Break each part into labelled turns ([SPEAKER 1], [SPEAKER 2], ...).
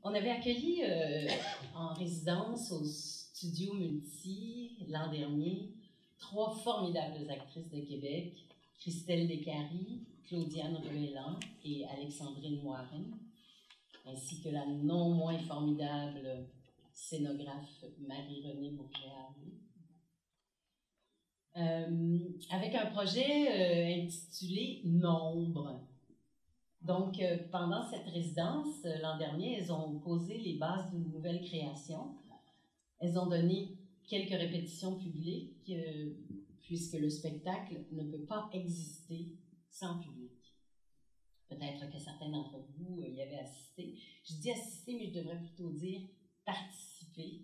[SPEAKER 1] On avait accueilli en résidence au Studio Multi l'an dernier 3 formidables actrices de Québec, Christelle Descaries, Claudiane Ruellan et Alexandrine Moirin, ainsi que la non moins formidable scénographe Marie-Renée Bourget-Harvey. Avec un projet intitulé Nombre. Donc, pendant cette résidence, l'an dernier, elles ont posé les bases d'une nouvelle création. Elles ont donné quelques répétitions publiques, puisque le spectacle ne peut pas exister sans public. Peut-être que certains d'entre vous y avaient assisté. Je dis assister, mais je devrais plutôt dire participer,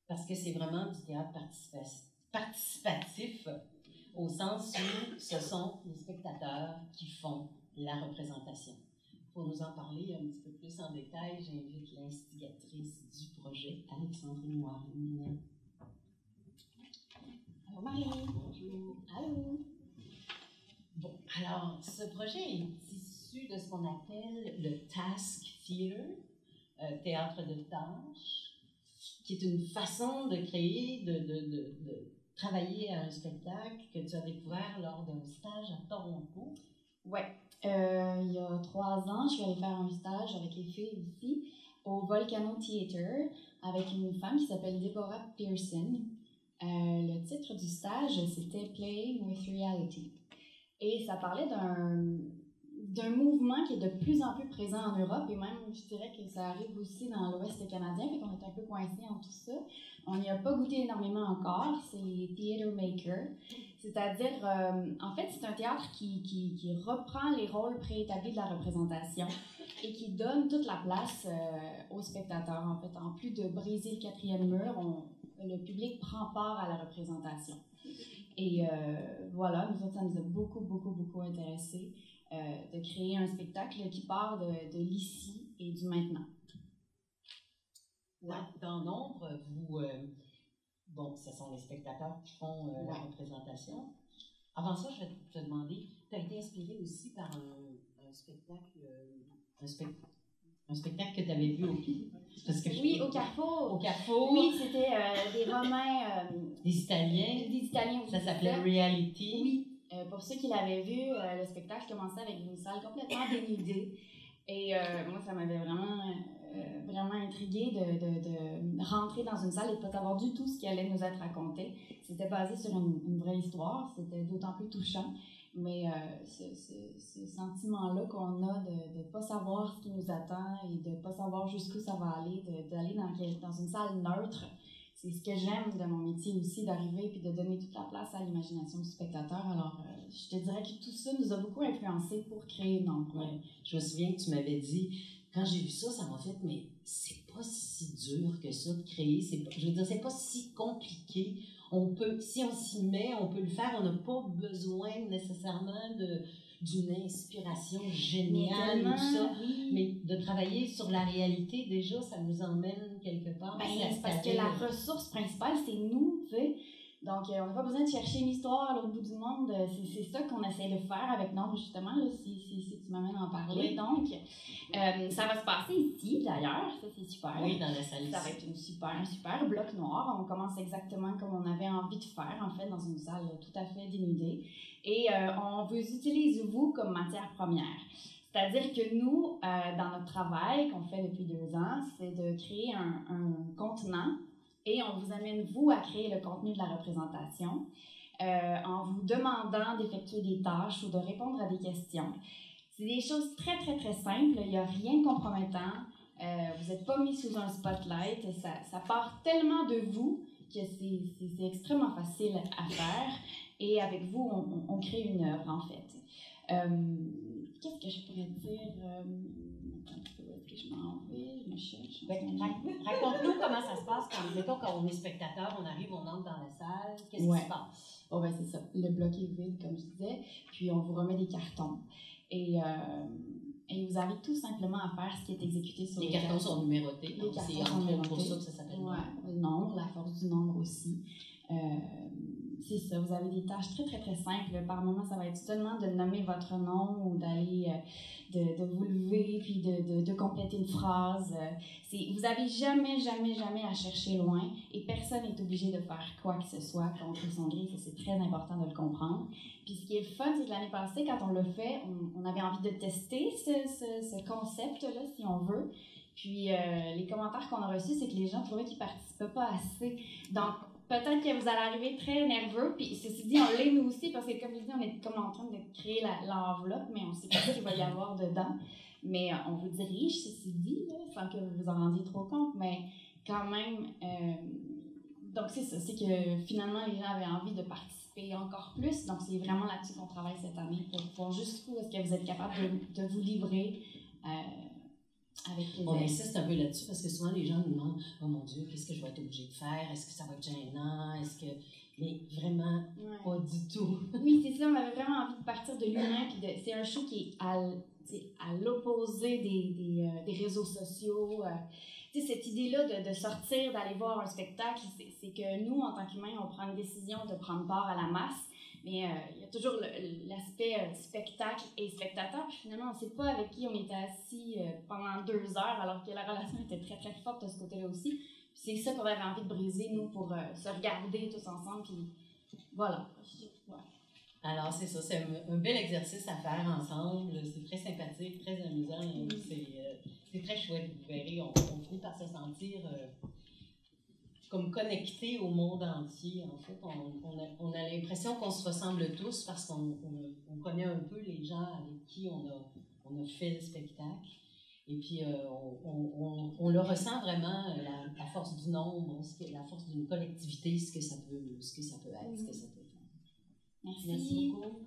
[SPEAKER 1] parce que c'est vraiment du théâtre participatif, au sens où ce sont les spectateurs qui font la représentation. Pour nous en parler un petit peu plus en détail, j'invite l'instigatrice du projet, Alexandrine Moirin.
[SPEAKER 2] Allô Marie. Bonjour. Allô.
[SPEAKER 1] Bon, alors, ce projet est issu de ce qu'on appelle le Task Theatre, théâtre de tâches, qui est une façon de créer, de travailler à un spectacle que tu as découvert lors d'un stage à Toronto.
[SPEAKER 2] Ouais. Il y a 3 ans, je suis allée faire un stage avec les filles aussi au Volcano Theatre avec une femme qui s'appelle Deborah Pearson. Le titre du stage, c'était Playing with Reality. Et ça parlait d'un mouvement qui est de plus en plus présent en Europe, et même, je dirais que ça arrive aussi dans l'Ouest canadien, fait qu'on est un peu coincés en tout ça. On n'y a pas goûté énormément encore, c'est les Theatre Makers. C'est-à-dire, en fait, c'est un théâtre qui reprend les rôles préétablis de la représentation et qui donne toute la place aux spectateurs. En fait, en plus de briser le 4e mur, le public prend part à la représentation. Et voilà, nous autres, ça nous a beaucoup intéressés de créer un spectacle qui part de l'ici et du maintenant.
[SPEAKER 1] Ouais. Dans Nombre, vous... bon, ce sont les spectateurs qui font la représentation. Avant ça, je vais te demander, tu as été inspiré aussi par un spectacle que tu avais vu au Québec.
[SPEAKER 2] Oui, au Carrefour.
[SPEAKER 1] Au Carrefour.
[SPEAKER 2] Oui, c'était des Romains.
[SPEAKER 1] Des Italiens.
[SPEAKER 2] Des Italiens aussi.
[SPEAKER 1] Ça s'appelait Reality.
[SPEAKER 2] Oui. Pour ceux qui l'avaient vu, le spectacle commençait avec une salle complètement dénudée. Et moi, ça m'avait vraiment intriguée de rentrer dans une salle et de ne pas savoir du tout ce qui allait nous être raconté. C'était basé sur une vraie histoire, c'était d'autant plus touchant. Mais ce sentiment-là qu'on a de ne pas savoir ce qui nous attend et de ne pas savoir jusqu'où ça va aller, d'aller dans une salle neutre, c'est ce que j'aime de mon métier aussi, d'arriver et de donner toute la place à l'imagination du spectateur. Alors, je te dirais que tout ça nous a beaucoup influencés pour créer Nombre.
[SPEAKER 1] Ouais. Je me souviens que tu m'avais dit, quand j'ai vu ça, ça m'a fait, mais c'est pas si dur que ça de créer. Je veux dire, c'est pas si compliqué. Si on s'y met, on peut le faire. On n'a pas besoin nécessairement d'une inspiration géniale ou ça.
[SPEAKER 2] Oui.
[SPEAKER 1] Mais de travailler sur la réalité, déjà, ça nous emmène quelque part.
[SPEAKER 2] C'est parce que la ressource principale, c'est nous, tu sais. Donc, on n'a pas besoin de chercher une histoire à l'autre bout du monde. C'est ça qu'on essaie de faire avec Nombre, justement, là, si tu m'amènes à en parler.
[SPEAKER 1] Oui.
[SPEAKER 2] Donc, ça va se passer ici, d'ailleurs. Ça, c'est super.
[SPEAKER 1] Oui, dans la salle ici.
[SPEAKER 2] Ça va être un super bloc noir. On commence exactement comme on avait envie de faire, en fait, dans une salle tout à fait dénudée. Et on vous utilise, vous, comme matière première. C'est-à-dire que nous, dans notre travail qu'on fait depuis 2 ans, c'est de créer un contenant et on vous amène, vous, à créer le contenu de la représentation en vous demandant d'effectuer des tâches ou de répondre à des questions. C'est des choses très simples, il n'y a rien de compromettant, vous n'êtes pas mis sous un spotlight, ça part tellement de vous que c'est extrêmement facile à faire et avec vous, on crée une œuvre, en fait. Qu'est-ce que je pourrais dire? Où est-ce que je m'en vais? Je me cherche.
[SPEAKER 1] Raconte-nous comment ça se passe quand on est spectateur, on arrive, on entre dans la salle. Qu'est-ce qui se passe?
[SPEAKER 2] Oh, ben c'est ça. Le bloc est vide, comme je disais. Puis on vous remet des cartons. Et vous avez tout simplement à faire ce qui est exécuté sur
[SPEAKER 1] les cartons. Sont numérotés.
[SPEAKER 2] Les cartons sont numérotés.
[SPEAKER 1] Pour ça que ça s'appelle
[SPEAKER 2] le nombre, la force du nombre aussi. c'est ça, vous avez des tâches très, très, très simples. Par moment, ça va être seulement de nommer votre nom ou d'aller, de vous lever, puis de compléter une phrase. Vous n'avez jamais, jamais, jamais à chercher loin et personne n'est obligé de faire quoi que ce soit contre son gré. Ça, c'est très important de le comprendre. Puis ce qui est le fun, c'est que l'année passée, quand on l'a fait, on avait envie de tester ce concept-là, si on veut. Puis les commentaires qu'on a reçus, c'est que les gens trouvaient qu'ils ne participaient pas assez. Donc, peut-être que vous allez arriver très nerveux, puis ceci dit, on l'est nous aussi, parce que comme je dis, on est comme en train de créer l'enveloppe, mais on ne sait pas ce qu'il va y avoir dedans. Mais on vous dirige, ceci dit, là, sans que vous vous en rendiez trop compte, mais quand même, donc c'est ça, c'est que finalement, les gens avaient envie de participer encore plus, donc c'est vraiment là-dessus qu'on travaille cette année, pour voir jusqu'où est-ce que vous êtes capable de vous livrer avec plaisir.
[SPEAKER 1] On insiste un peu là-dessus parce que souvent les gens nous demandent « Oh mon Dieu, qu'est-ce que je vais être obligée de faire? Est-ce que ça va être gênant? Est-ce que… » Mais vraiment, pas du tout.
[SPEAKER 2] Oui, c'est ça, on avait vraiment envie de partir de l'humain. C'est un show qui est à l'opposé des réseaux sociaux. Cette idée-là de sortir, d'aller voir un spectacle, c'est que nous, en tant qu'humains, on prend une décision de prendre part à la masse. Mais il y a toujours l'aspect spectacle et spectateur. Puis finalement, on ne sait pas avec qui on était assis pendant 2 heures, alors que la relation était très, très forte de ce côté-là aussi. Puis c'est ça qu'on avait envie de briser, nous, pour se regarder tous ensemble. Puis voilà. Ouais.
[SPEAKER 1] Alors, c'est ça. C'est un bel exercice à faire ensemble. C'est très sympathique, très amusant. C'est très chouette. Vous verrez, on finit par se sentir… comme connecté au monde entier, en fait. On a l'impression qu'on se ressemble tous parce qu'on connaît un peu les gens avec qui on a fait le spectacle. Et puis, on le ressent vraiment, la force du nombre, la force d'une collectivité, ce que ça peut être, ce que ça peut faire.
[SPEAKER 2] Merci.
[SPEAKER 1] Merci beaucoup.